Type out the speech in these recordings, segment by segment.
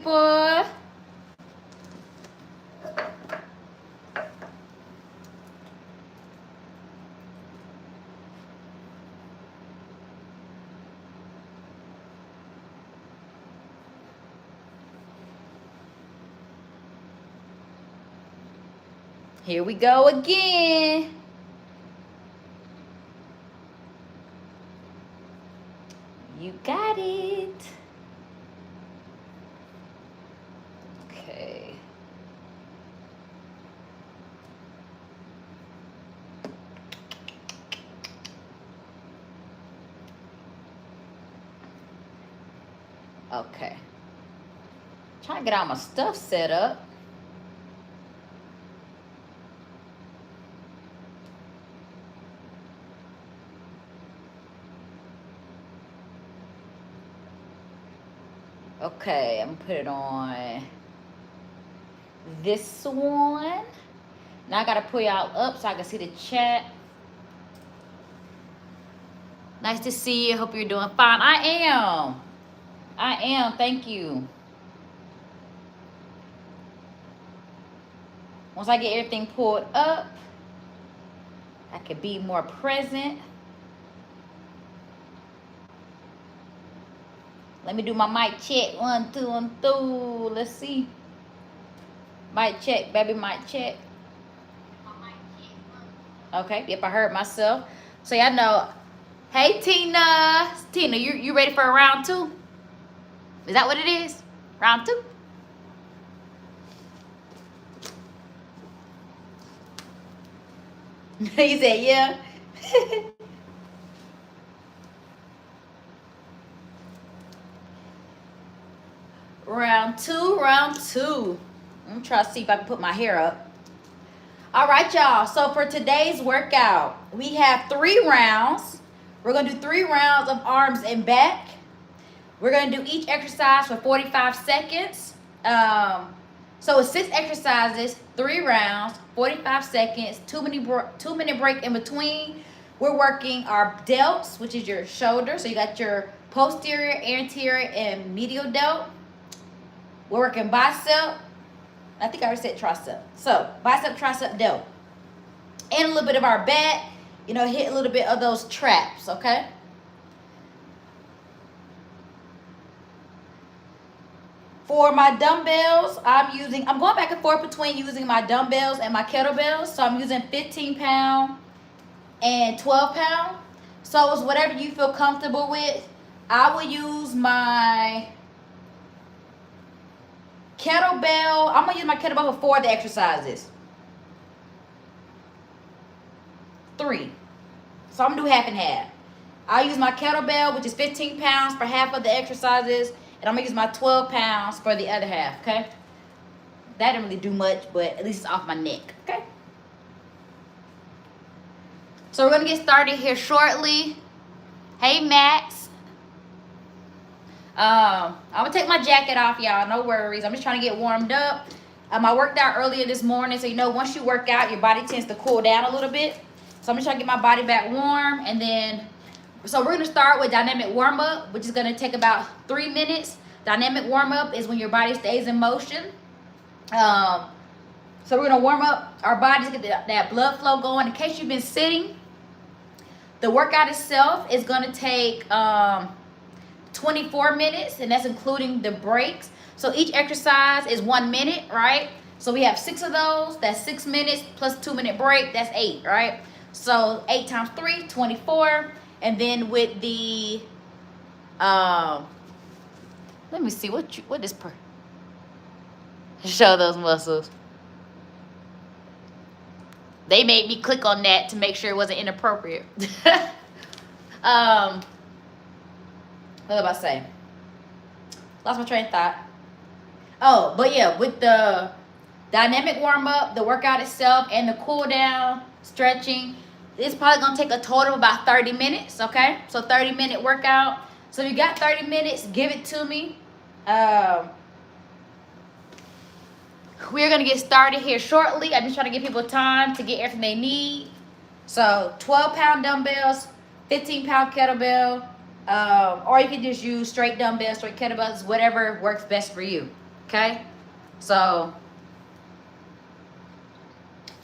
people. Here we go again. You got it. Okay. Okay. Trying to get all my stuff set up. Okay, I'm gonna put it on this one. Now I gotta pull y'all up so I can see the chat. Nice to see you. Hope you're doing fine. I am. Thank you. Once I get everything pulled up, I can be more present. Let me do my mic check. 1, 2, 1, 2. Let's see. Mic check, baby, mic check. Okay, yep, I heard myself. So y'all know. Hey, Tina. Tina, you ready for a round 2? Is that what it is? Round 2? He said, yeah. Round 2. I'm gonna try to see if I can put my hair up. All right, y'all. So for today's workout, we have 3 rounds. We're gonna do 3 rounds of arms and back. We're gonna do each exercise for 45 seconds. So it's 6 exercises, 3 rounds, 45 seconds, 2-minute break in between. We're working our delts, which is your shoulder. So you got your posterior, anterior, and medial delt. We're working bicep. I think I already said tricep. So bicep, tricep, delt. And a little bit of our back. You know, hit a little bit of those traps, okay? For my dumbbells, I'm going back and forth between using my dumbbells and my kettlebells. So I'm using 15-pound and 12-pound. So it's whatever you feel comfortable with. I will use my kettlebell. I'm going to use my kettlebell for 4 of the exercises. 3. So I'm going to do half and half. I'll use my kettlebell, which is 15 pounds for half of the exercises. And I'm going to use my 12 pounds for the other half, okay? That didn't really do much, but at least it's off my neck, okay? So we're going to get started here shortly. Hey, Max. I'm going to take my jacket off, y'all. No worries. I'm just trying to get warmed up. I worked out earlier this morning. So, you know, once you work out, your body tends to cool down a little bit. So I'm just trying to get my body back warm. And then, so we're going to start with dynamic warm-up, which is going to take about 3 minutes. Dynamic warm-up is when your body stays in motion. So we're going to warm up our bodies, get that blood flow going. In case you've been sitting, the workout itself is going to take 24 minutes, and that's including the breaks. So each exercise is 1 minute, right? So we have 6 of those. That's 6 minutes plus 2-minute break. That's 8, right? So 8 times 3, 24. And then with the, let me see, what is per? Show those muscles. They made me click on that to make sure it wasn't inappropriate. What did I say? Lost my train of thought. Oh, but yeah, with the dynamic warm-up, the workout itself, and the cool-down, stretching, it's probably going to take a total of about 30 minutes, okay? So 30-minute workout. So if you got 30 minutes, give it to me. We're going to get started here shortly. I'm just trying to give people time to get everything they need. So 12-pound dumbbells, 15-pound kettlebell, or you can just use straight dumbbells, straight kettlebells, whatever works best for you. Okay? So,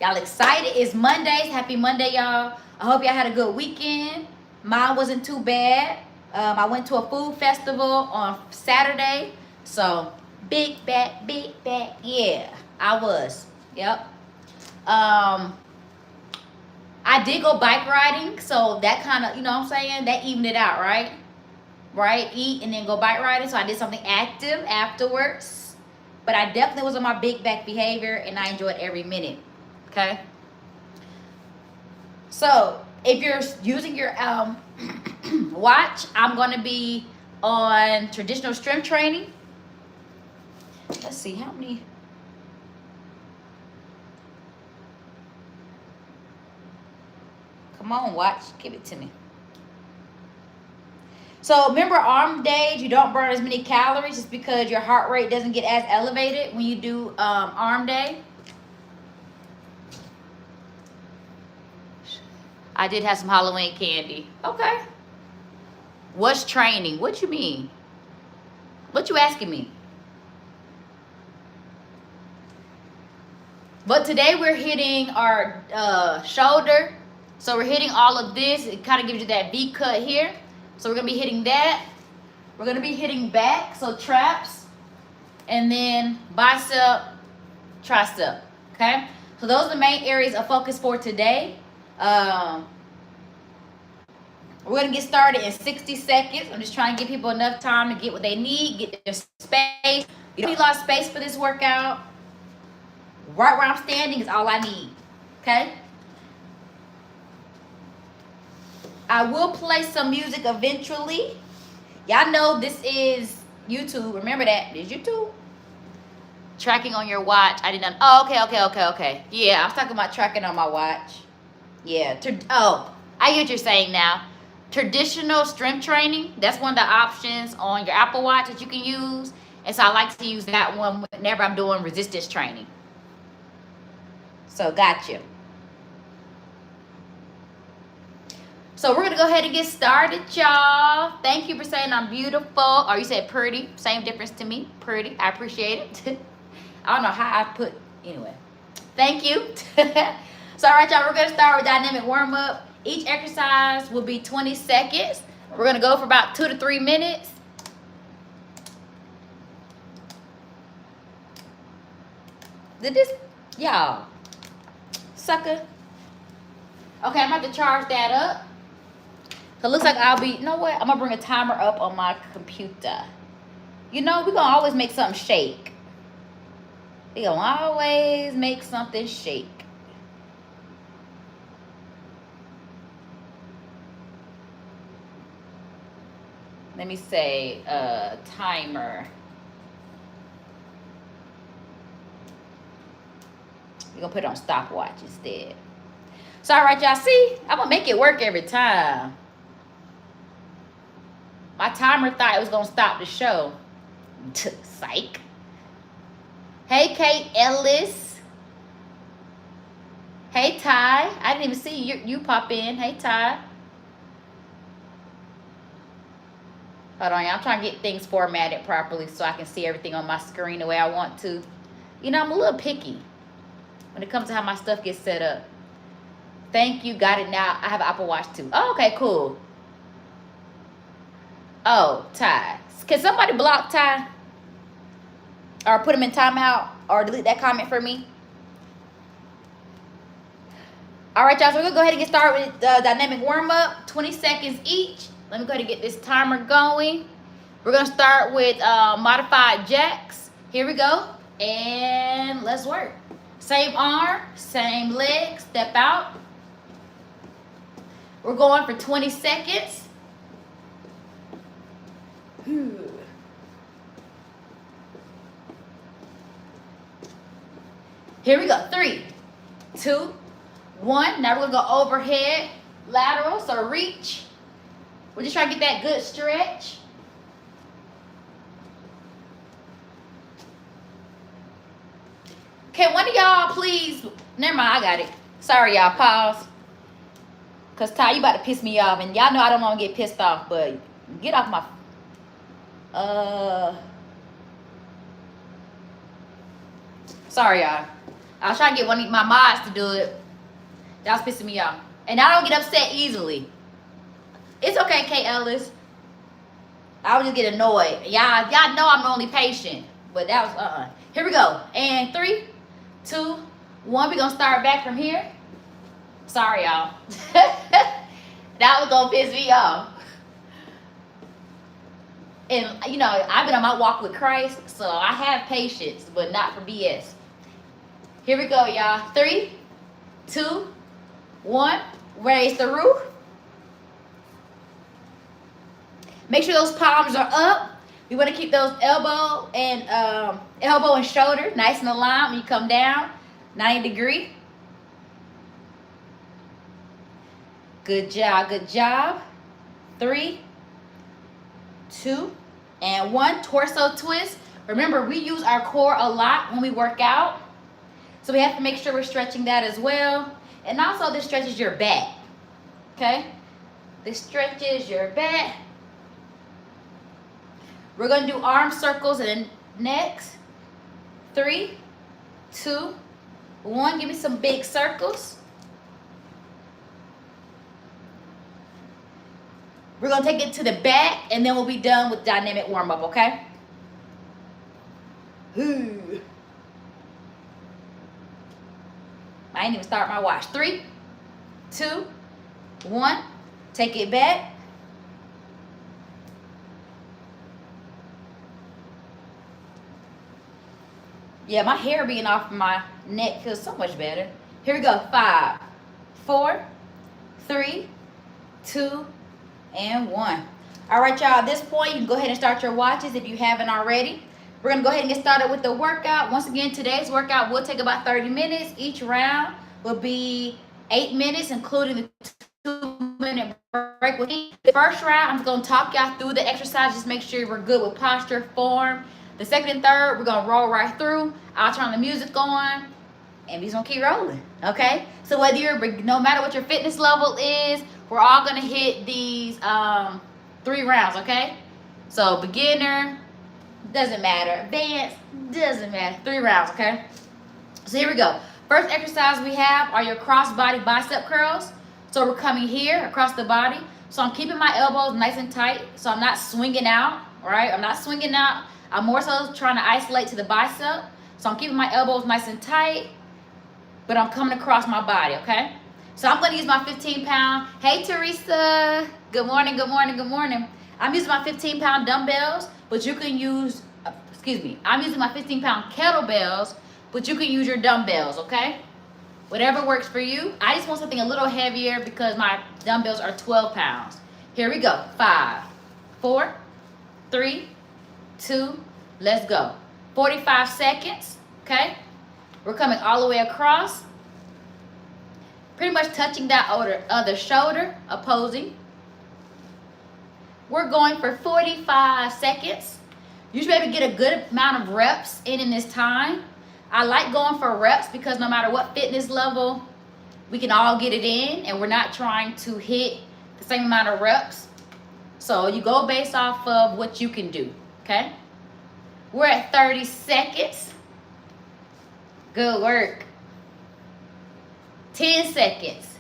y'all excited? It's Mondays. Happy Monday, y'all. I hope y'all had a good weekend. Mine wasn't too bad. I went to a food festival on Saturday. So, big back, yeah, I was. Yep. I did go bike riding, so that kind of, you know what I'm saying? That evened it out, right? Right? Eat and then go bike riding. So I did something active afterwards. But I definitely was on my big back behavior, and I enjoyed every minute. Okay? So, if you're using your watch, I'm going to be on traditional strength training. Let's see, how many? Come on, watch. Give it to me. So remember, arm days, you don't burn as many calories just because your heart rate doesn't get as elevated when you do arm day. I did have some Halloween candy. Okay. What's training? What you mean? What you asking me? But today we're hitting our shoulder. So we're hitting all of this. It kind of gives you that V cut here. So we're going to be hitting that. We're going to be hitting back, so traps. And then bicep, tricep. Okay? So those are the main areas of focus for today. We're going to get started in 60 seconds. I'm just trying to give people enough time to get what they need, get their space. You don't need a lot of space for this workout. Right where I'm standing is all I need. Okay? I will play some music eventually. Y'all know this is YouTube. Remember that. This is YouTube. Tracking on your watch. I didn't know. Oh, okay. Yeah, I was talking about tracking on my watch. Yeah. I get what you're saying now. Traditional strength training. That's one of the options on your Apple Watch that you can use. And so I like to use that one whenever I'm doing resistance training. So, gotcha. So we're gonna go ahead and get started, y'all. Thank you for saying I'm beautiful. Or you said pretty. Same difference to me. Pretty. I appreciate it. I don't know how I put, anyway. Thank you. So all right, y'all, we're gonna start with dynamic warm-up. Each exercise will be 20 seconds. We're gonna go for about 2 to 3 minutes. Did this, y'all, sucker? Okay, I'm about to charge that up. So it looks like I'll be, you know what? I'm going to bring a timer up on my computer. You know, we're going to always make something shake. We're going to always make something shake. Let me say timer. We're going to put it on stopwatch instead. So, all right, y'all, see? I'm going to make it work every time. My timer thought it was going to stop the show. Psych. Hey, Kate Ellis. Hey, Ty. I didn't even see you pop in. Hey, Ty. Hold on, y'all. I'm trying to get things formatted properly so I can see everything on my screen the way I want to. You know, I'm a little picky when it comes to how my stuff gets set up. Thank you. Got it now. I have an Apple Watch too. Oh, okay, cool. Oh, Ty. Can somebody block Ty? Or put him in timeout? Or delete that comment for me? All right, y'all. So we're going to go ahead and get started with the dynamic warm-up. 20 seconds each. Let me go ahead and get this timer going. We're going to start with modified jacks. Here we go. And let's work. Same arm, same leg. Step out. We're going for 20 seconds. Here we go. 3, 2, 1. Now we're going to go overhead, lateral, so reach. We're just trying to get that good stretch. Can one of y'all please, never mind, I got it. Sorry, y'all, pause. Because, Ty, you about to piss me off. And y'all know I don't want to get pissed off, but get off my... Sorry, y'all. I was trying to get one of my mods to do it. That was pissing me off. And I don't get upset easily. It's okay, Kay Ellis. I would just get annoyed. Y'all know I'm only patient. But that was, Here we go. And 3, 2, 1. We're going to start back from here. Sorry, y'all. That was going to piss me off. And, you know, I've been on my walk with Christ, so I have patience, but not for BS. Here we go, y'all. 3, 2, 1. Raise the roof. Make sure those palms are up. We want to keep those elbow and shoulder nice and aligned when you come down. 90 degree. Good job, good job. 3, 2, and 1. Torso twist. Remember, we use our core a lot when we work out. So we have to make sure we're stretching that as well. And also this stretches your back. Okay? This stretches your back. We're going to do arm circles and next. 3, 2, 1. Give me some big circles. We're going to take it to the back, and then we'll be done with dynamic warm-up, okay? Ooh. I ain't even start my watch. 3, 2, 1. Take it back. Yeah, my hair being off my neck feels so much better. Here we go. 5, 4, 3, 2, and 1. All right, y'all. At this point, you can go ahead and start your watches if you haven't already. We're going to go ahead and get started with the workout. Once again, today's workout will take about 30 minutes. Each round will be 8 minutes, including the 2-minute break. The first round, I'm going to talk y'all through the exercise. Just make sure we're good with posture, form. The second and third, we're going to roll right through. I'll turn the music on, and we're going to keep rolling, okay? So whether no matter what your fitness level is, we're all going to hit these 3 rounds, okay? So beginner, doesn't matter. Advanced, doesn't matter. 3 rounds, okay? So here we go. First exercise we have are your cross-body bicep curls. So we're coming here across the body. So I'm keeping my elbows nice and tight, so I'm not swinging out, all right? I'm not swinging out. I'm more so trying to isolate to the bicep. So I'm keeping my elbows nice and tight, but I'm coming across my body, okay? So I'm going to use my 15-pound. Hey, Teresa. Good morning, good morning, good morning. I'm using my 15-pound dumbbells, but you can use, I'm using my 15-pound kettlebells, but you can use your dumbbells, okay? Whatever works for you. I just want something a little heavier because my dumbbells are 12 pounds. Here we go. 5, 4, 3, 2, let's go. 45 seconds, okay? We're coming all the way across. Pretty much touching that other shoulder, opposing. We're going for 45 seconds. You should be able to get a good amount of reps in this time. I like going for reps because no matter what fitness level, we can all get it in, and we're not trying to hit the same amount of reps. So you go based off of what you can do, okay? We're at 30 seconds. Good work. 10 seconds.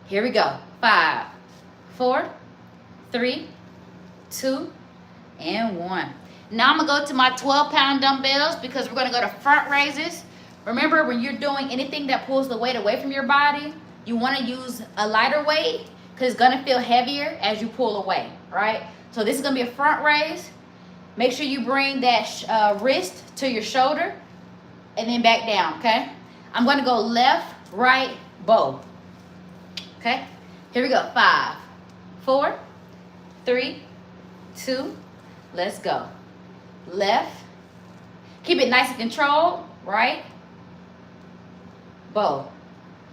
Here we go. 5, 4, 3, 2, and 1. Now I'm going to go to my 12-pound dumbbells because we're going to go to front raises. Remember, when you're doing anything that pulls the weight away from your body, you want to use a lighter weight because it's going to feel heavier as you pull away, right? So this is going to be a front raise. Make sure you bring that wrist to your shoulder and then back down, okay? I'm going to go left, right, bow. Okay? Here we go. 5, 4, 3, 2, let's go. Left. Keep it nice and controlled, right? Bow.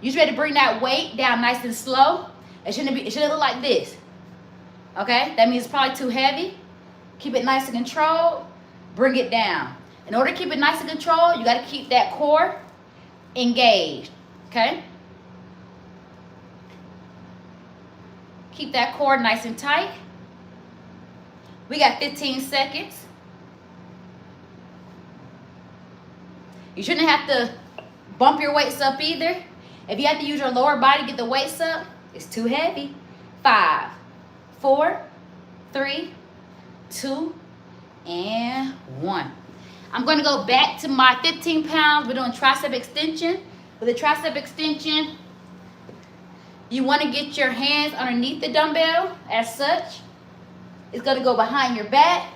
You should be able to bring that weight down nice and slow. It shouldn't look like this. Okay? That means it's probably too heavy. Keep it nice and controlled. Bring it down. In order to keep it nice and controlled, you got to keep that core engaged. Okay? Keep that core nice and tight. We got 15 seconds. You shouldn't have to bump your weights up either. If you have to use your lower body to get the weights up, it's too heavy. 5, 4, 3, 2, and 1. I'm going to go back to my 15 pounds. We're doing tricep extension. With a tricep extension, you want to get your hands underneath the dumbbell as such. It's going to go behind your back.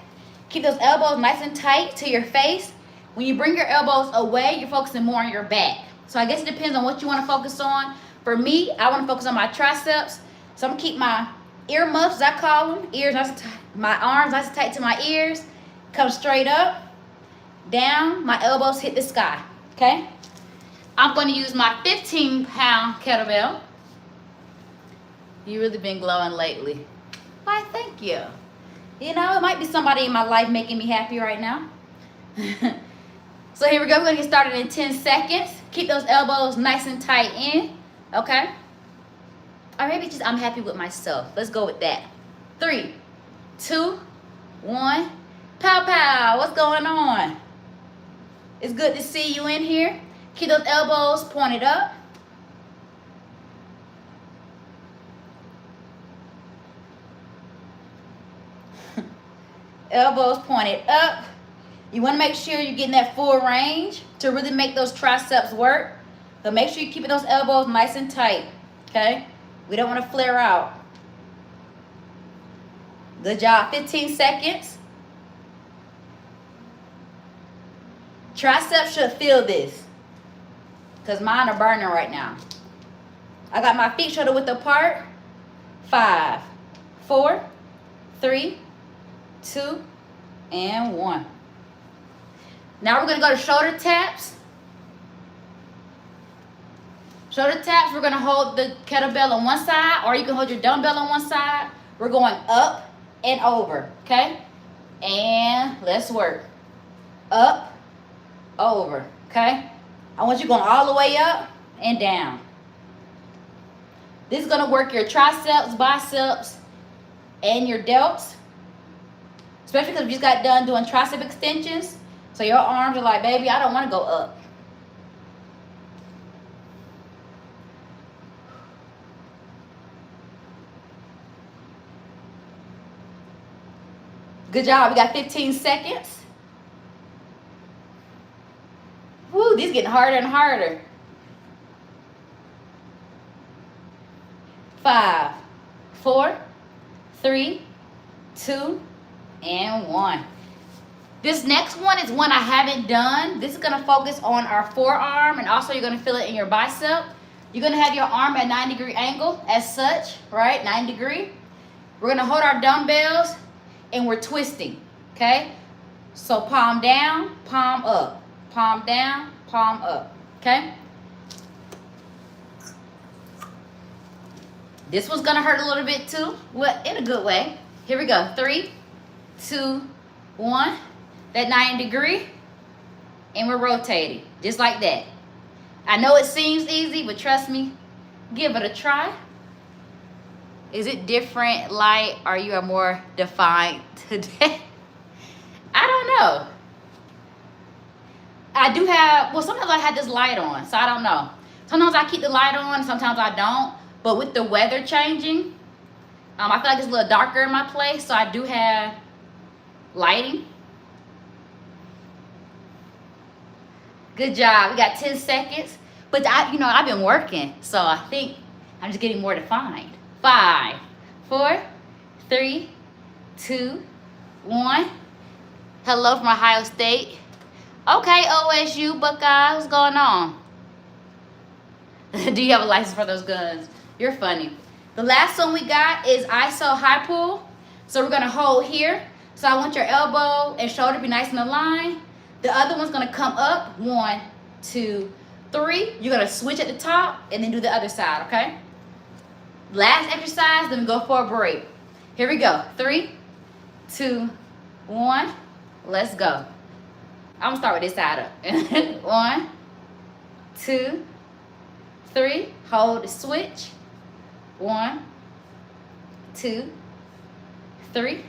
Keep those elbows nice and tight to your face. When you bring your elbows away, you're focusing more on your back. So I guess it depends on what you want to focus on. For me, I want to focus on my triceps. So I'm going to keep my ear muffs, as I call them. Ears nice and tight. My arms nice and tight to my ears. Come straight up. Down. My elbows hit the sky. Okay? I'm going to use my 15-pound kettlebell. You really been glowing lately. Why, thank you. You know, it might be somebody in my life making me happy right now. So here we go. We're going to get started in 10 seconds. Keep those elbows nice and tight in. Okay? Or maybe just I'm happy with myself. Let's go with that. 3, 2, 1. Pow, pow. What's going on? It's good to see you in here. Keep those elbows pointed up. Elbows pointed up. You want to make sure you're getting that full range to really make those triceps work. So make sure you're keeping those elbows nice and tight. Okay? We don't want to flare out. Good job. 15 seconds. Triceps should feel this. Because mine are burning right now. I got my feet shoulder width apart. 5, 4, 3, 2, and 1. Now we're going to go to shoulder taps. Shoulder taps, we're going to hold the kettlebell on one side, or you can hold your dumbbell on one side. We're going up and over, okay? And let's work. Up, over, okay? I want you going all the way up and down. This is going to work your triceps, biceps, and your delts. Especially because you just got done doing tricep extensions. So your arms are like, baby, I don't want to go up. Good job. We got 15 seconds. Woo, these getting harder and harder. 5, 4, 3, 2, and 1. This next one is one I haven't done. This is going to focus on our forearm, and also you're going to feel it in your bicep. You're going to have your arm at 90-degree angle as such, right? 90 degree. We're going to hold our dumbbells, and we're twisting, okay? So palm down, palm up. Palm down, palm up, okay? This one's going to hurt a little bit too, well, in a good way. Here we go. 3, 2, 1. That 90 degree, and we're rotating just like that. I know it seems easy, but trust me, give it a try. Is it different, light, or you are more defined today? I don't know. I do have, well, sometimes I have this light on, so I don't know. Sometimes I keep the light on, sometimes I don't. But with the weather changing, I feel like it's a little darker in my place, so I do have lighting. Good job. We got 10 seconds. But I've been working, so I think I'm just getting more defined. 5, 4, 3, 2, 1. Hello from Ohio State. Okay, OSU, Buckeye, what's going on? Do you have a license for those guns? You're funny. The last one we got is ISO high pull. So we're going to hold here. So I want your elbow and shoulder to be nice and aligned. The other one's going to come up. 1, 2, 3. You're going to switch at the top and then do the other side, okay? Last exercise, then we go for a break. Here we go. 3, 2, 1. Let's go. I'm going to start with this side up. 1, 2, 3. Hold the switch. 1, 2, 3.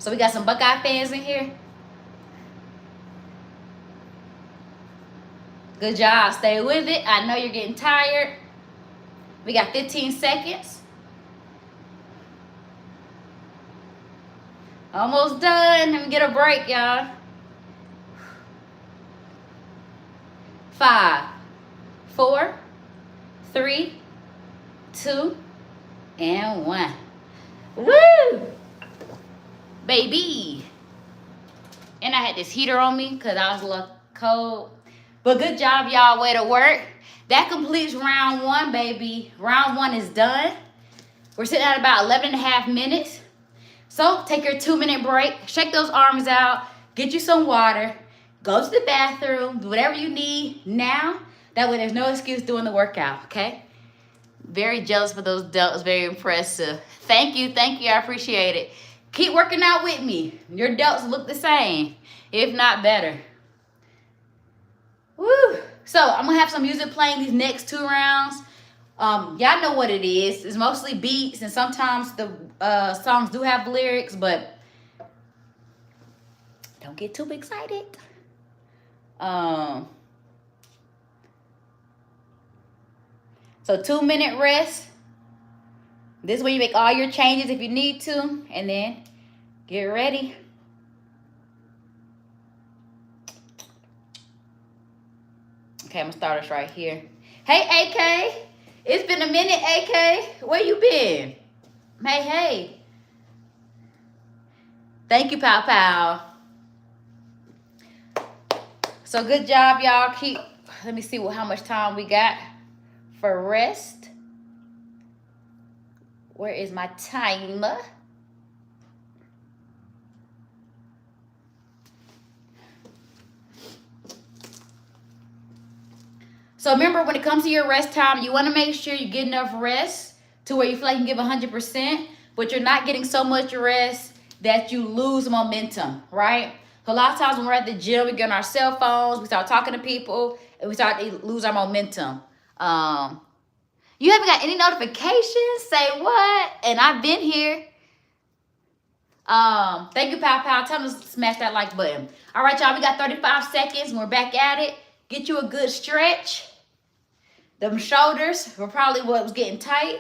So we got some Buckeye fans in here. Good job. Stay with it. I know you're getting tired. We got 15 seconds. Almost done. Let me get a break, y'all. 5, 4, 3, 2, and 1. Woo! Baby. And I had this heater on me because I was a little cold. But good job, y'all. Way to work. That completes round 1, baby. Round 1 is done. We're sitting at about 11.5 minutes. So take your 2-minute break. Shake those arms out. Get you some water. Go to the bathroom. Do whatever you need now. That way there's no excuse doing the workout, okay? Very jealous for those delts. Very impressive. Thank you. Thank you. I appreciate it. Keep working out with me. Your delts look the same, if not better. Woo! So I'm going to have some music playing these next 2 rounds. Y'all know what it is. It's mostly beats, and sometimes the songs do have lyrics, but don't get too excited. So 2-minute rest. This is where you make all your changes if you need to, and then get ready. Okay, I'm gonna start us right here. Hey, AK. It's been a minute, AK. Where you been? Hey, hey. Thank you, Pow Pow. So good job, y'all. Let me see how much time we got for rest. Where is my timer? So remember, when it comes to your rest time, you want to make sure you get enough rest to where you feel like you can give 100%, but you're not getting so much rest that you lose momentum, right? So a lot of times when we're at the gym, we get on our cell phones, we start talking to people, and we start to lose our momentum. You haven't got any notifications? Say what? And I've been here. Thank you, Pow Pow. Tell them to smash that like button. All right, y'all, we got 35 seconds and we're back at it. Get you a good stretch. Them shoulders were probably what was getting tight.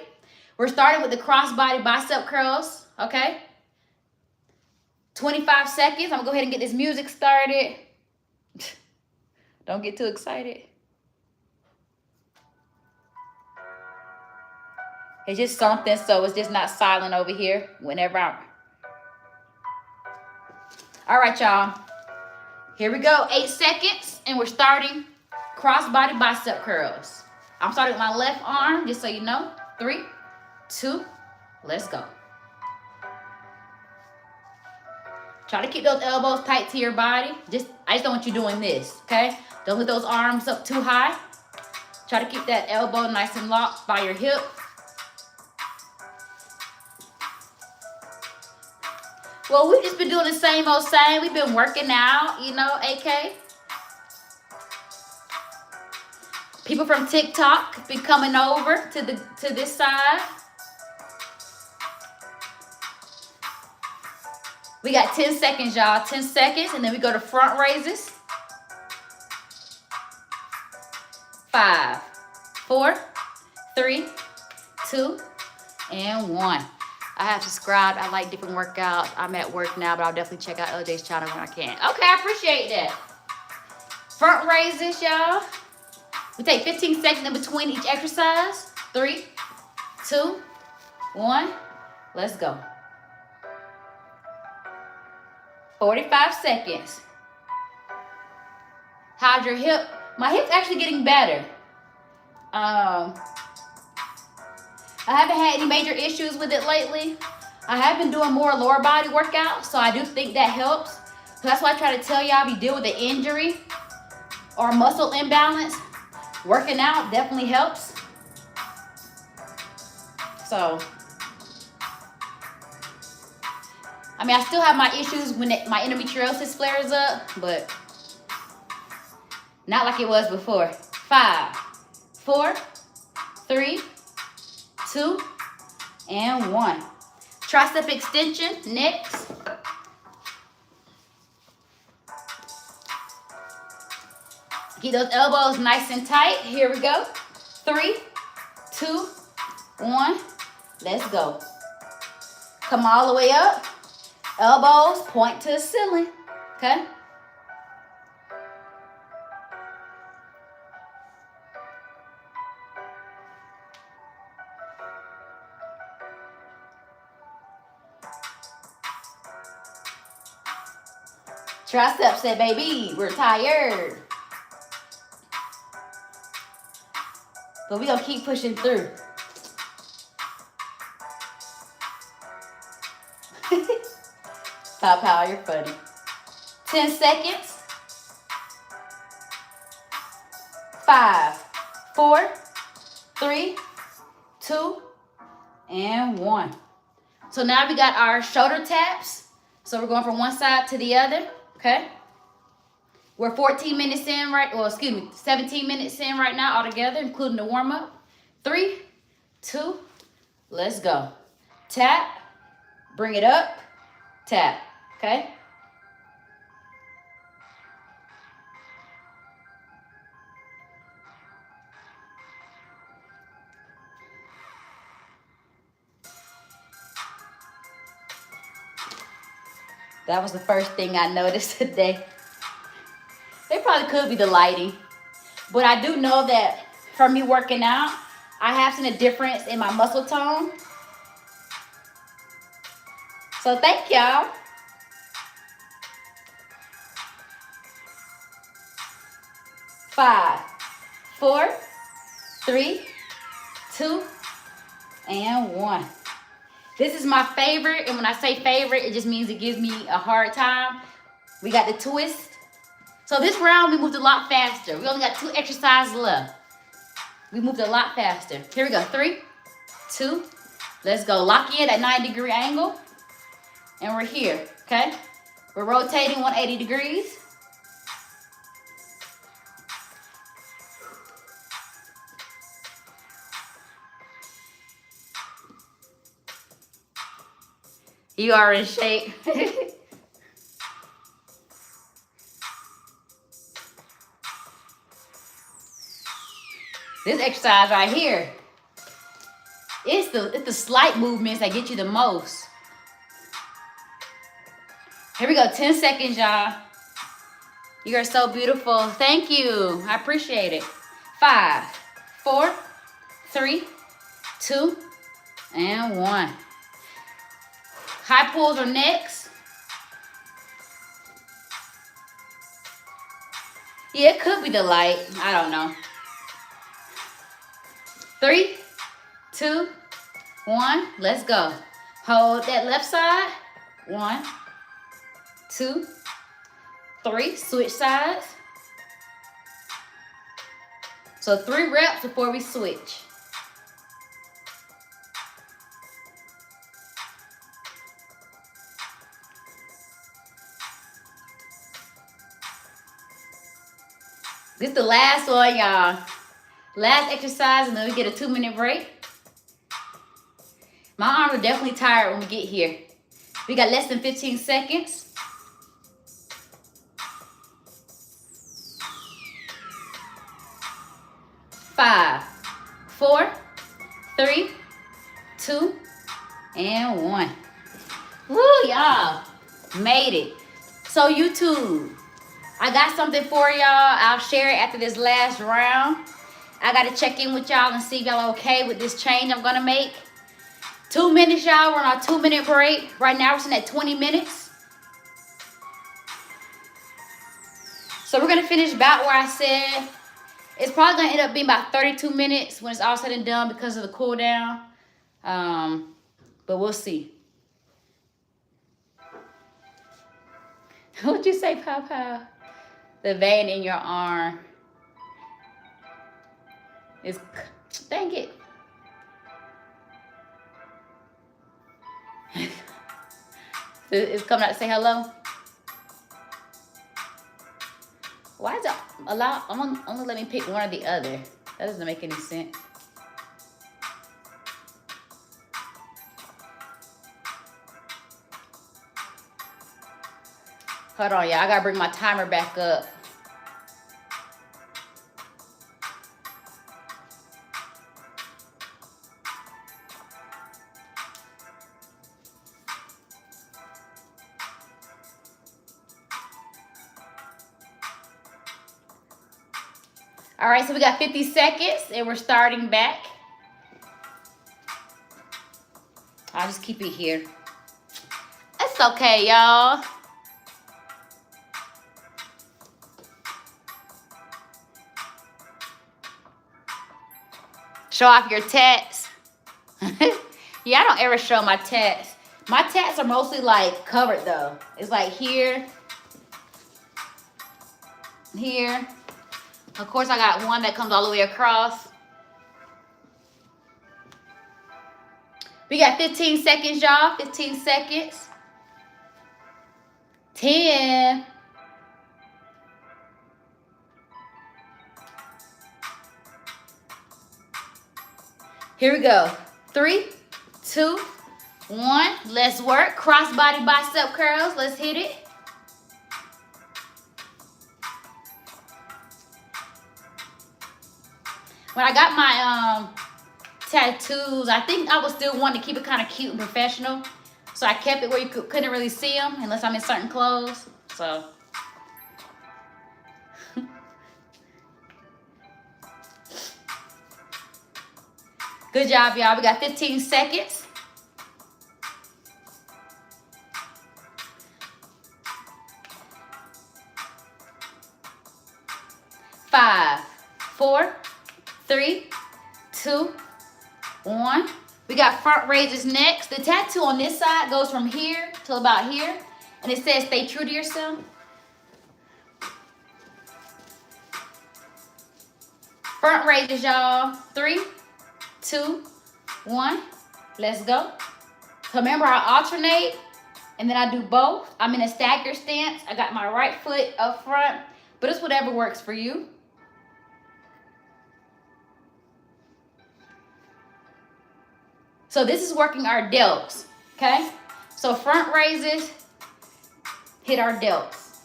We're starting with the crossbody bicep curls, okay? 25 seconds. I'm gonna go ahead and get this music started. Don't get too excited. It's just something, so it's just not silent over here whenever I'm... All right, y'all. Here we go. 8 seconds, and we're starting crossbody bicep curls. I'm starting with my left arm, just so you know. 3, 2, let's go. Try to keep those elbows tight to your body. I just don't want you doing this, okay? Don't lift those arms up too high. Try to keep that elbow nice and locked by your hip. Well, we've just been doing the same old same. We've been working out, you know, AK. People from TikTok be coming over to this side. We got 10 seconds, y'all. 10 seconds, and then we go to front raises. 5, 4, 3, 2, and 1. I have subscribed. I like different workouts. I'm at work now, but I'll definitely check out LJ's channel when I can. Okay, I appreciate that. Front raises, y'all. We take 15 seconds in between each exercise. 3, 2, 1. Let's go. 45 seconds. How's your hip? My hip's actually getting better. I haven't had any major issues with it lately. I have been doing more lower body workouts, so I do think that helps. So that's why I try to tell y'all, if you deal with an injury or muscle imbalance, working out definitely helps. So, I mean, I still have my issues when my endometriosis flares up, but not like it was before. 5, 4, 3, 2, and 1. Tricep extension next. Get those elbows nice and tight. Here we go. 3, 2, 1. Let's go. Come all the way up. Elbows point to the ceiling. Okay? Triceps said, baby, we're tired. But we're going to keep pushing through. Pow, you're funny. 10 seconds. 5, 4, 3, 2, and 1. So now we got our shoulder taps. So we're going from one side to the other. Okay? We're 14 minutes in, right? Well, excuse me, 17 minutes in right now altogether, including the warm-up. 3, 2, let's go. Tap, bring it up, tap. Okay? That was the first thing I noticed today. It probably could be the lighting. But I do know that from me working out, I have seen a difference in my muscle tone. So thank y'all. 5, 4, 3, 2, and 1. This is my favorite, and when I say favorite, it just means it gives me a hard time. We got the twist. So this round, we moved a lot faster. We only got 2 exercises left. We moved a lot faster. Here we go. 3, 2, let's go. Lock in at 90-degree angle. And we're here, okay? We're rotating 180 degrees. You are in shape. This exercise right here, it's the slight movements that get you the most. Here we go, 10 seconds, y'all. You are so beautiful. Thank you. I appreciate it. 5, 4, 3, 2, and 1. High pulls are next. Yeah, it could be the light. I don't know. 3, 2, 1. Let's go. Hold that left side. 1, 2, 3. Switch sides. So 3 reps before we switch. This is the last one, y'all. Last exercise, and then we get a 2-minute break. My arms are definitely tired when we get here. We got less than 15 seconds. 5, 4, 3, 2, and 1. Woo, y'all. Made it. So YouTube, I got something for y'all. I'll share it after this last round. I got to check in with y'all and see if y'all okay with this change I'm going to make. 2 minutes, y'all. We're on our 2-minute break. Right now, we're sitting at 20 minutes. So we're going to finish about where I said. It's probably going to end up being about 32 minutes when it's all said and done because of the cool down. But we'll see. What'd you say, Papa? The vein in your arm is, dang it. It's coming out to say hello. Why is it allow? Only let me pick one or the other. That doesn't make any sense. Hold on, y'all. I gotta bring my timer back up. All right, so we got 50 seconds and we're starting back. I'll just keep it here. It's okay, y'all. Show off your tats. Yeah, I don't ever show my tats. My tats are mostly like covered though. It's like here, here. Of course, I got one that comes all the way across. We got 15 seconds, y'all. 15 seconds. 10. Here we go. 3, 2, 1. Let's work. Crossbody bicep curls. Let's hit it. When I got my tattoos, I think I was still wanting to keep it kind of cute and professional. So I kept it where you couldn't really see them unless I'm in certain clothes. So. Good job, y'all. We got 15 seconds. 5, 4, 3, 2, 1. We got front raises next. The tattoo on this side goes from here till about here. And it says stay true to yourself. Front raises, y'all. 3, 2, 1. Let's go. So remember, I alternate and then I do both. I'm in a stagger stance. I got my right foot up front, but it's whatever works for you. So this is working our delts, okay? So front raises, hit our delts.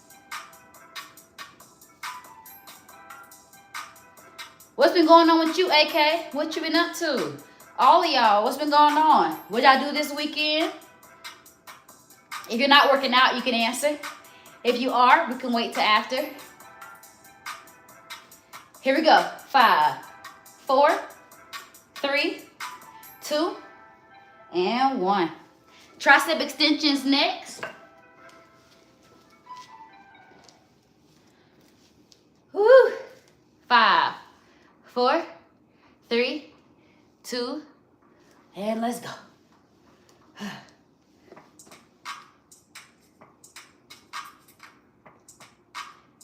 What's been going on with you, AK? What you been up to? All of y'all, what's been going on? What y'all do this weekend? If you're not working out, you can answer. If you are, we can wait till after. Here we go. 5, 4, 3, 2, and 1. Tricep extensions next. Woo. 5, 4, 3, 2, and let's go.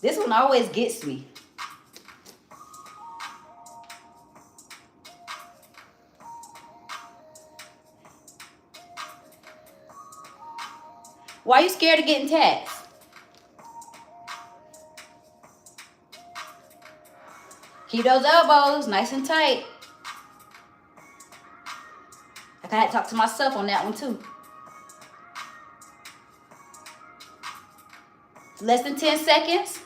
This one always gets me. Why are you scared of getting tats? Keep those elbows nice and tight. I had to talk to myself on that one too. Less than 10 seconds.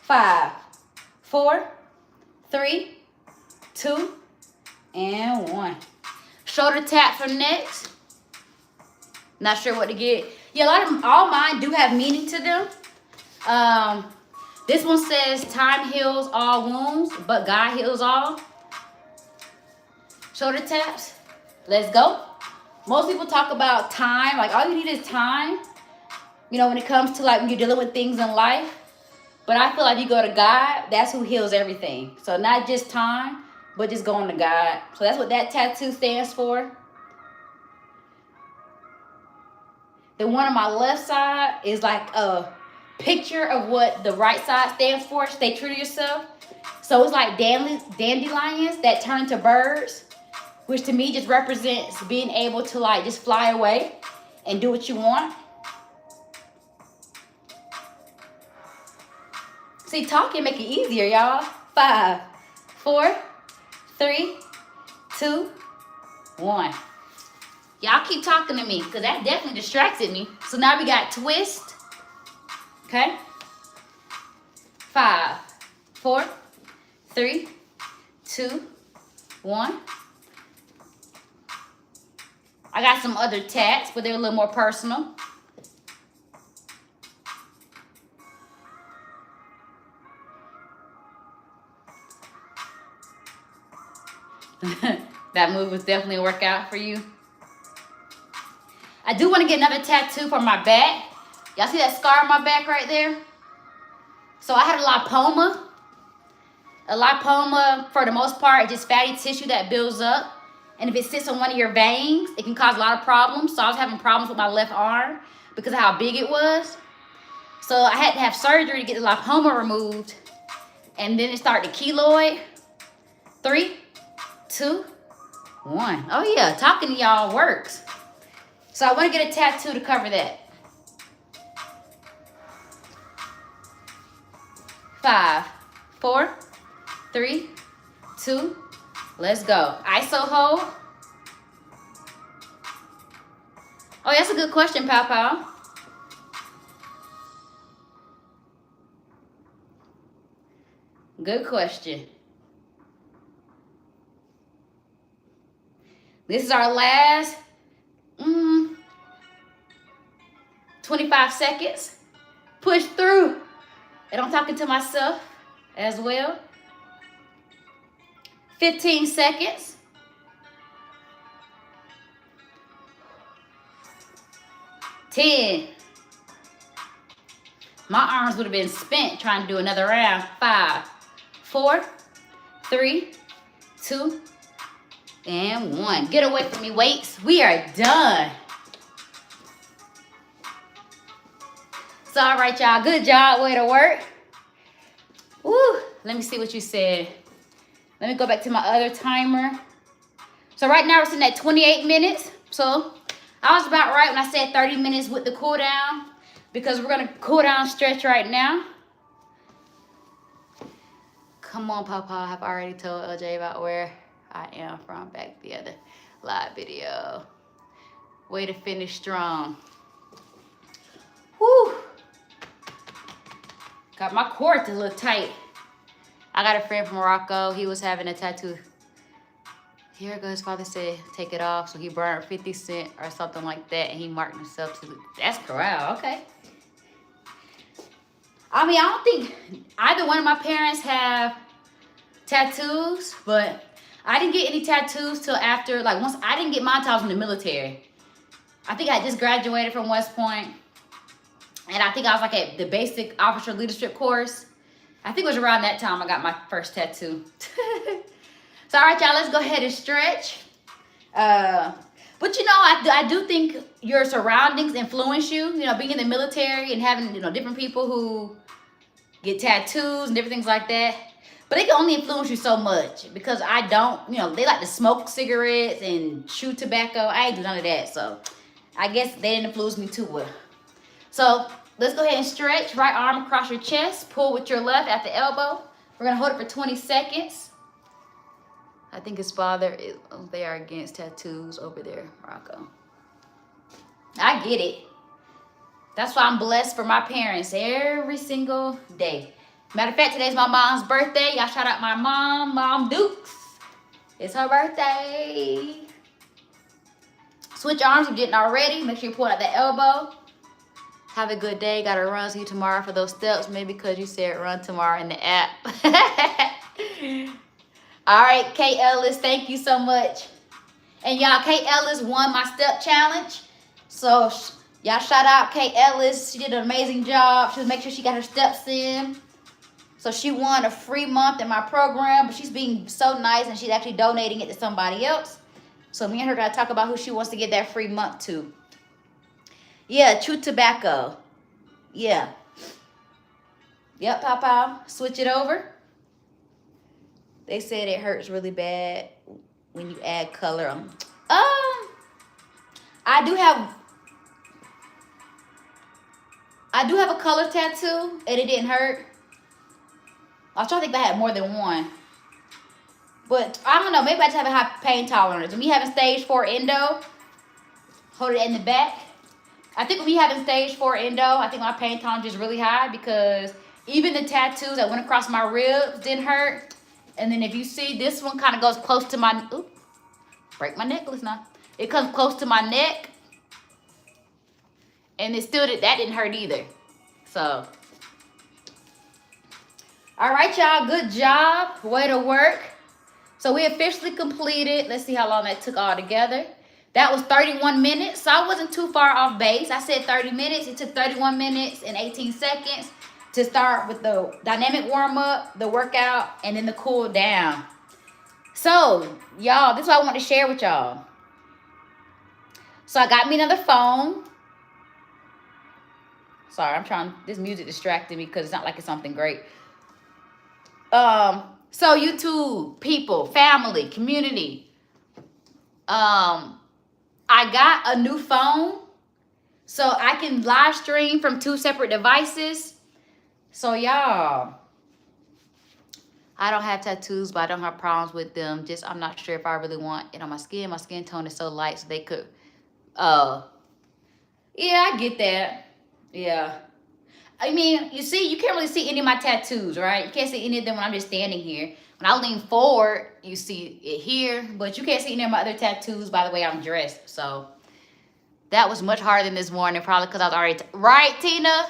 5, 4, 3, 2, and 1. Shoulder taps are next. Not sure what to get. Yeah, a lot of them, all mine do have meaning to them. This one says time heals all wounds, but God heals all. Shoulder taps. Let's go. Most people talk about time. Like, all you need is time. You know, when it comes to, like, when you're dealing with things in life. But I feel like you go to God, that's who heals everything. So not just time, but just going to God. So that's what that tattoo stands for. The one on my left side is like a picture of what the right side stands for. Stay true to yourself. So it's like dandelions that turn into birds, which to me just represents being able to, like, just fly away and do what you want. See, talking make it easier, y'all. 5, 4, 3, 2, 1. Y'all keep talking to me because that definitely distracted me. So now we got twist. Okay. 5, 4, 3, 2, 1. I got some other tats, but they're a little more personal. That move was definitely a workout for you. I do want to get another tattoo for my back. Y'all see that scar on my back right there? So I had a lipoma. A lipoma, for the most part, is just fatty tissue that builds up. And if it sits on one of your veins, it can cause a lot of problems. So I was having problems with my left arm because of how big it was. So I had to have surgery to get the lipoma removed. And then it started to keloid. 3, 2, 1. Oh yeah, talking to y'all works. So I want to get a tattoo to cover that. 5, 4, 3, 2, let's go. ISO hold. Oh, that's a good question, Pow Pow. Good question. This is our last 25 seconds. Push through. And I'm talking to myself as well. 15 seconds. 10. My arms would have been spent trying to do another round. 5, 4, 3, 2, and 1. Get away from me, weights. We are done. So, all right, y'all. Good job. Way to work. Woo. Let me see what you said. Let me go back to my other timer. So right now we're sitting at 28 minutes. So I was about right when I said 30 minutes with the cool down, because we're going to cool down stretch right now. Come on, Papa. I've already told LJ about where I am from back the other live video. Way to finish strong. Woo. Got my cord to look tight. I got a friend from Morocco. He was having a tattoo. Here goes, his father said, take it off. So he burned 50 cents or something like that. And he marked himself to, that's corral, okay. I mean, I don't think either one of my parents have tattoos, but I didn't get any tattoos till after, like once, I didn't get mine till I was in the military. I think I just graduated from West Point. And I think I was like at the basic officer leadership course. I think it was around that time I got my first tattoo. So, all right, y'all, let's go ahead and stretch. But, you know, I do think your surroundings influence you. You know, being in the military and having, you know, different people who get tattoos and different things like that. But they can only influence you so much, because I don't, you know, they like to smoke cigarettes and chew tobacco. I ain't do none of that. So, I guess they didn't influence me too well. So, let's go ahead and stretch. Right arm across your chest. Pull with your left at the elbow. We're going to hold it for 20 seconds. I think his father, they are against tattoos over there, Morocco. I get it. That's why I'm blessed for my parents every single day. Matter of fact, today's my mom's birthday. Y'all shout out my mom, Mom Dukes. It's her birthday. Switch arms if you didn't already. Make sure you pull out the elbow. Have a good day. Got to run. See you tomorrow for those steps. Maybe because you said run tomorrow in the app. All right, Kate Ellis, thank you so much. And y'all, Kate Ellis won my step challenge. So y'all shout out Kate Ellis. She did an amazing job. She was making sure she got her steps in. So she won a free month in my program. But she's being so nice, and she's actually donating it to somebody else. So me and her got to talk about who she wants to get that free month to. Yeah, chew tobacco. Yeah. Yep, Papa. Switch it over. They said it hurts really bad when you add color on. I do have a color tattoo, and it didn't hurt. I was trying to think if I had more than one. But I don't know, maybe I just have a high pain tolerance. When we having stage 4 endo, hold it in the back. I think when we having stage 4 endo, I think my pain tolerance is really high, because even the tattoos that went across my ribs didn't hurt. And then if you see, this one kind of goes close to my, oops, break my necklace now. It comes close to my neck. And it still, that didn't hurt either. So, all right, y'all, good job. Way to work. So we officially completed. Let's see how long that took all together. That was 31 minutes. So I wasn't too far off base. I said 30 minutes. It took 31 minutes and 18 seconds to start with the dynamic warm-up, the workout, and then the cool down. So, y'all, this is what I want to share with y'all. So I got me another phone. Sorry, this music distracted me because it's not like it's something great. So YouTube, people, family, community. I got a new phone so I can live stream from 2 separate devices. So y'all, I don't have tattoos, but I don't have problems with them. Just I'm not sure if I really want it on my skin. My skin tone is so light, so they could. Yeah, I get that. Yeah. I mean, you see, you can't really see any of my tattoos, right? You can't see any of them when I'm just standing here. When I lean forward, you see it here, but you can't see any of my other tattoos by the way I'm dressed. So that was much harder than this morning, probably because I was already, right, Tina?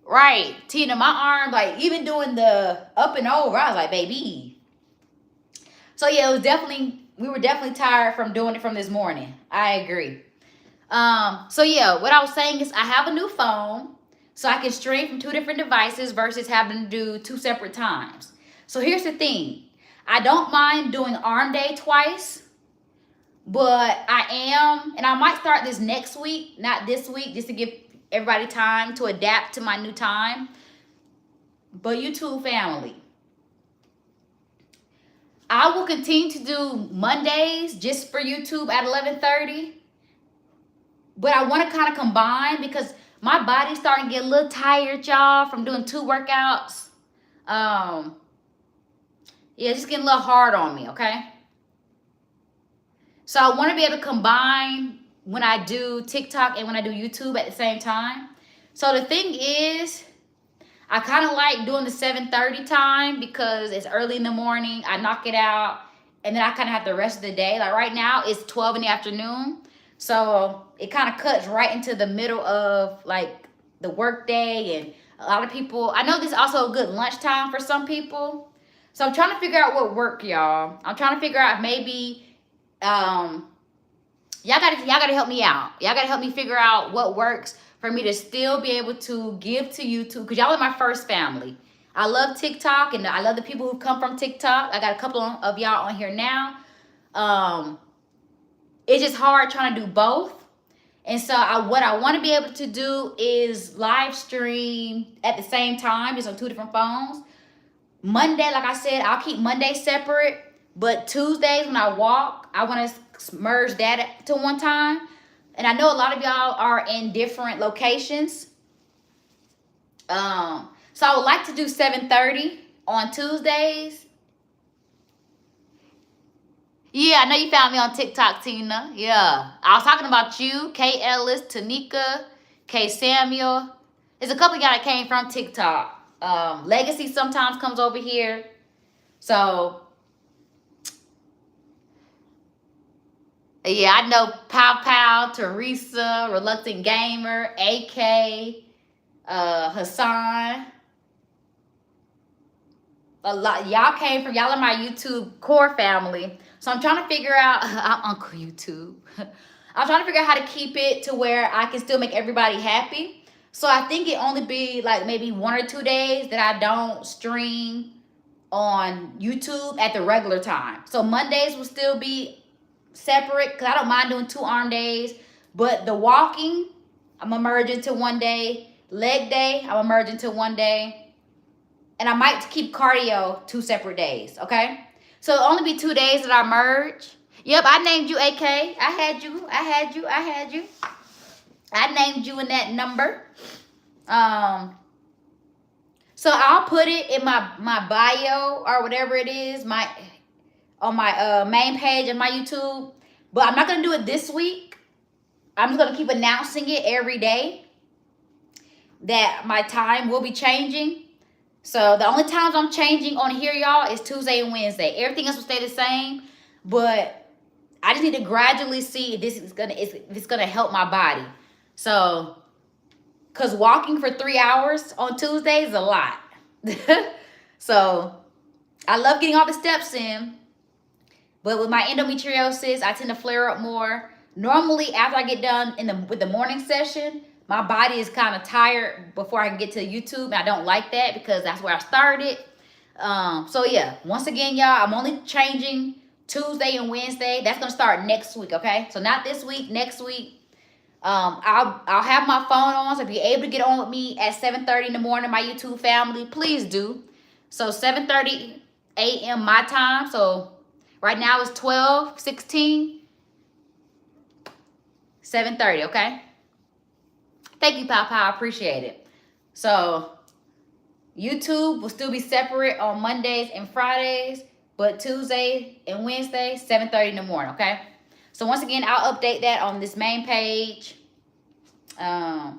Right, Tina, my arm, like even doing the up and over, I was like, baby. So yeah, it was definitely, we were definitely tired from doing it from this morning. I agree. So yeah, what I was saying is I have a new phone, so I can stream from 2 different devices versus having to do 2 separate times. So here's the thing. I don't mind doing arm day twice, but I am, and I might start this next week, not this week, just to give everybody time to adapt to my new time. But YouTube family, I will continue to do Mondays just for YouTube at 11:30. But I want to kind of combine because my body's starting to get a little tired, y'all, from doing 2 workouts. Yeah, it's just getting a little hard on me, okay? So I want to be able to combine when I do TikTok and when I do YouTube at the same time. So the thing is, I kind of like doing the 7:30 time because it's early in the morning. I knock it out, and then I kind of have the rest of the day. Like right now, it's 12 in the afternoon. So it kind of cuts right into the middle of like the work day, and a lot of people, I know this is also a good lunchtime for some people. So I'm trying to figure out what work, y'all. I'm trying to figure out if maybe y'all gotta help me out. Y'all gotta help me figure out what works for me to still be able to give to YouTube, because y'all are my first family. I love TikTok, and I love the people who come from TikTok. I got a couple of y'all on here now. It's just hard trying to do both. And so what I want to be able to do is live stream at the same time, just on 2 different phones. Monday, like I said, I'll keep Monday separate, but Tuesdays when I walk, I want to merge that to one time. And I know a lot of y'all are in different locations. So I would like to do 7:30 on Tuesdays. Yeah, I know you found me on TikTok, Tina. Yeah. I was talking about you, Kay Ellis, Tanika, Kay Samuel. There's a couple of y'all that came from TikTok. Legacy sometimes comes over here. So, yeah, I know Pow Pow, Teresa, Reluctant Gamer, AK, Hassan. A lot. Y'all came from, y'all are my YouTube core family. So I'm trying to figure out, I'm Uncle YouTube. I'm trying to figure out how to keep it to where I can still make everybody happy. So I think it only be like maybe 1 or 2 days that I don't stream on YouTube at the regular time. So Mondays will still be separate because I don't mind doing 2 arm days. But the walking, I'm going to merge into 1 day. Leg day, I'm going to merge into 1 day. And I might keep cardio 2 separate days, okay? So it'll only be 2 days that I merge. Yep, I named you AK. I had you. I named you in that number. So I'll put it in my bio or whatever it is, on my main page of my YouTube. But I'm not going to do it this week. I'm just going to keep announcing it every day that my time will be changing. So the only times I'm changing on here, y'all, is Tuesday and Wednesday. Everything else will stay the same, but I just need to gradually see if it's gonna help my body. So, cause walking for 3 hours on Tuesday is a lot. So I love getting all the steps in, but with my endometriosis, I tend to flare up more. Normally, after I get done with the morning session, my body is kind of tired before I can get to YouTube. And I don't like that because that's where I started. So yeah, once again, y'all, I'm only changing Tuesday and Wednesday. That's gonna start next week, okay? So not this week, next week. I'll have my phone on, so if you're able to get on with me at 7:30 in the morning, my YouTube family, please do. So 7:30 a.m. my time. So right now it's 12:16. 7:30, okay? Thank you, Papa. I appreciate it. So YouTube will still be separate on Mondays and Fridays, but Tuesday and Wednesday, 7:30 in the morning, okay? So once again, I'll update that on this main page. Did I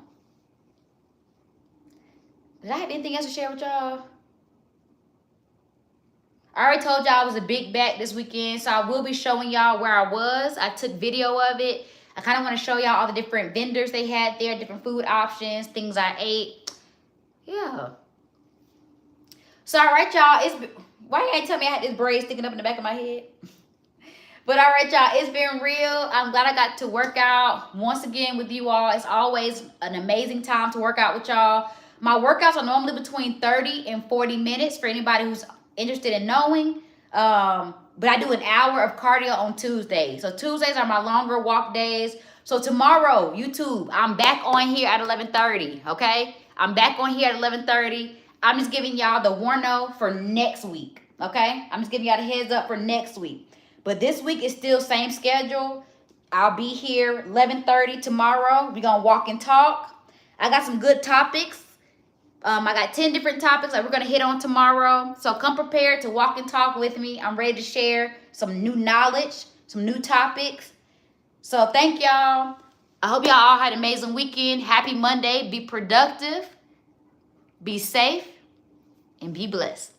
have anything else to share with y'all? I already told y'all I was a big back this weekend, so I will be showing y'all where I was. I took video of it. I kind of want to show y'all all the different vendors they had there, different food options, things I ate. Yeah. So, all right, y'all. Why you ain't tell me I had this braid sticking up in the back of my head? But all right, y'all, it's been real. I'm glad I got to work out once again with you all. It's always an amazing time to work out with y'all. My workouts are normally between 30 and 40 minutes for anybody who's interested in knowing. But I do an hour of cardio on Tuesdays. So Tuesdays are my longer walk days. So tomorrow, YouTube, I'm back on here at 11:30, okay? I'm back on here at 11:30. I'm just giving y'all the warno for next week, okay? I'm just giving y'all the heads up for next week. But this week is still same schedule. I'll be here 11:30 tomorrow. We're going to walk and talk. I got some good topics. I got 10 different topics that we're going to hit on tomorrow. So come prepared to walk and talk with me. I'm ready to share some new knowledge, some new topics. So thank y'all. I hope y'all all had an amazing weekend. Happy Monday. Be productive, be safe, and be blessed.